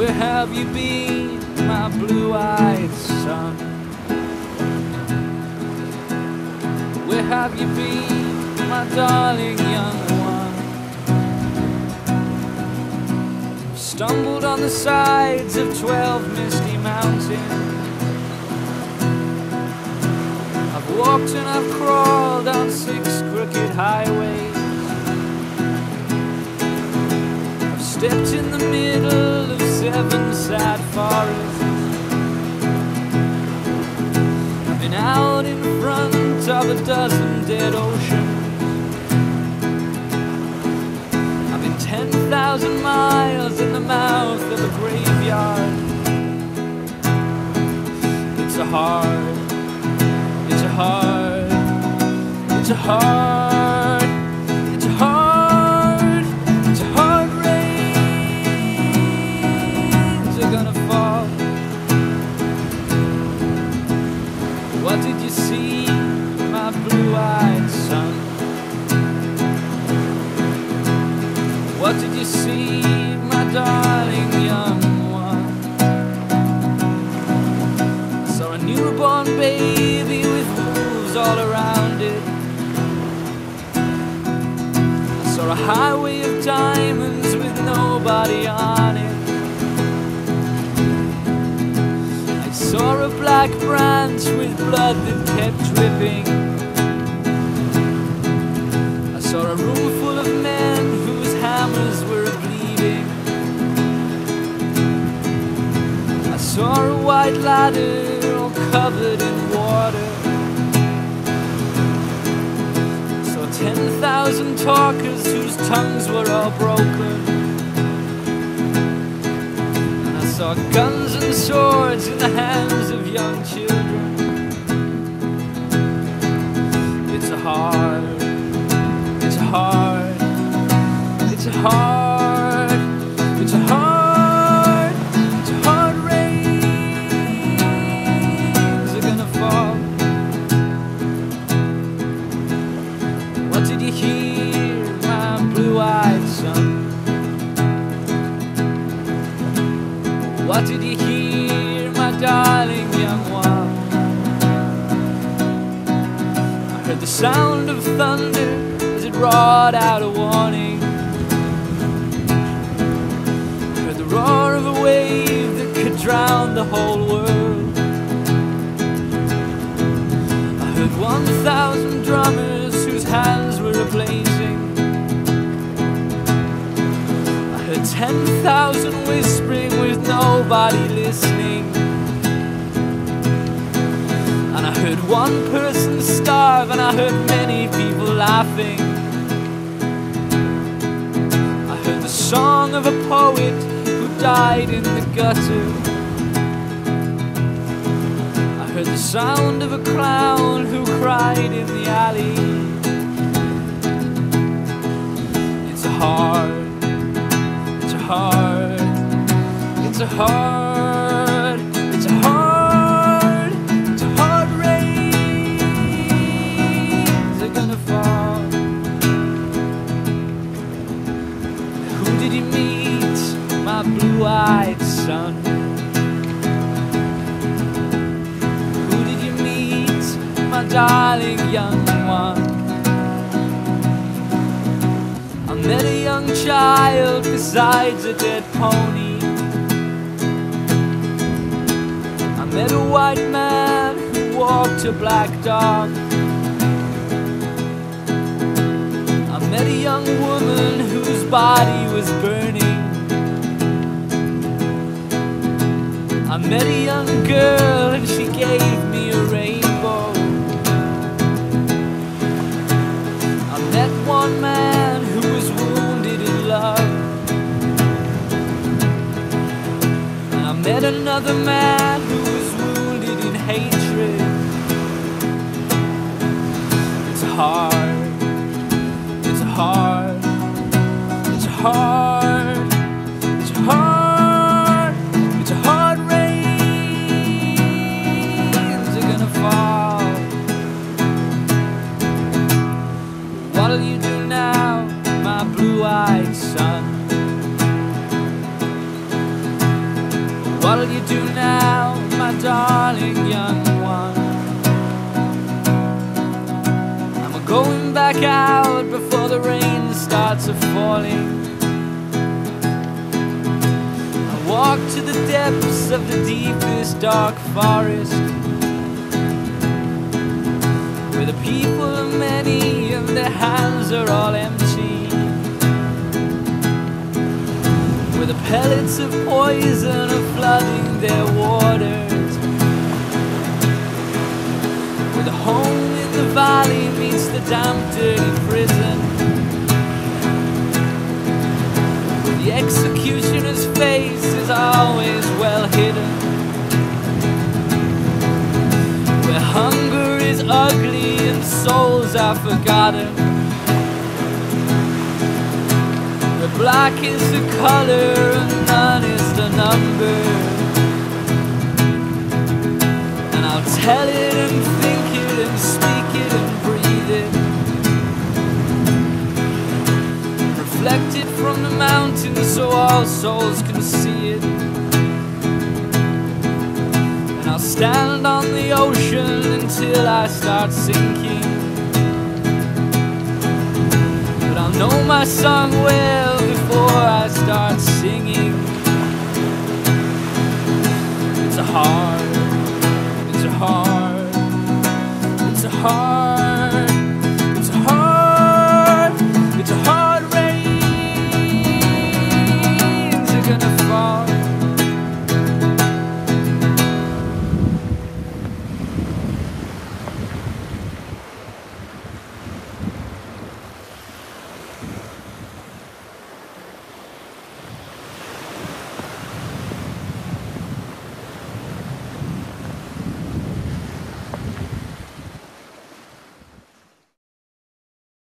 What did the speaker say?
Where have you been, my blue-eyed son? Where have you been, my darling young one? Stumbled on the sides of 12 misty mountains. I've walked and I've crawled on 6 crooked highways. I've stepped in the middle of 7 sad forests. I've been out in front of a dozen dead oceans. I've been 10,000 miles in the mouth of a graveyard. It's a hard, it's a hard, it's a hard, it's a hard, it's a hard rains are gonna fall. What did you see, my blue-eyed son? What did you see, my darling young one? I saw a newborn baby with wolves all around it. I saw a highway of diamonds with nobody on it. I saw a black branch with blood that kept dripping. I saw a room full of men whose hammers were a-bleedin. I saw a white ladder all covered in water. I saw 10,000 talkers whose tongues were all broken. And I saw guns and swords in the hands of young children. It's a hard, it's a hard, it's a hard, it's a hard, it's a hard rains are gonna fall. What did you hear, my blue-eyed son? What did you hear, my darling young one? I heard the sound of thunder as it roared out a warning. I heard the roar of a wave that could drown the whole world. I heard 1,000 drummers whose hands were a-blazing. I heard 10,000 whispering with nobody listening. And I heard one person starve, and I heard many people laughing. I heard the song of a poet who died in the gutter. I heard the sound of a clown who cried in the alley. It's a hard, it's a hard, it's a hard, it's a hard, it's a hard rains are gonna fall. Who did you meet, my blue-eyed son? Who did you meet, my darling young one? I met a young child beside a dead pony. I met a white man who walked a black dog. I met a young woman whose body was burning. I met a young girl and she gave me a rainbow. I met one man who was wounded in love. And I met another man who was wounded in hatred. It's hard, it's hard, it's hard, it's hard, it's a hard rains are gonna fall. What'll you do now, my blue-eyed son? what'll you do now, my darling young one? I'm going back out before the rain starts a-falling. I walk to the depths of the deepest dark forest, where the people are many and their hands are all empty, where the pellets of poison are flooding their waters, where the home in the valley meets the damp, dirty prison, where the executioner's face is always well hidden, where hunger is ugly and souls are forgotten, where black is the color and none is the number. And I'll tell it and think it and speak it and breathe it, reflect it from the mountains so all souls can see it. And I'll stand on the ocean until I start sinking, but I'll know my song well before I start singing. It's a hard, it's a hard, it's a hard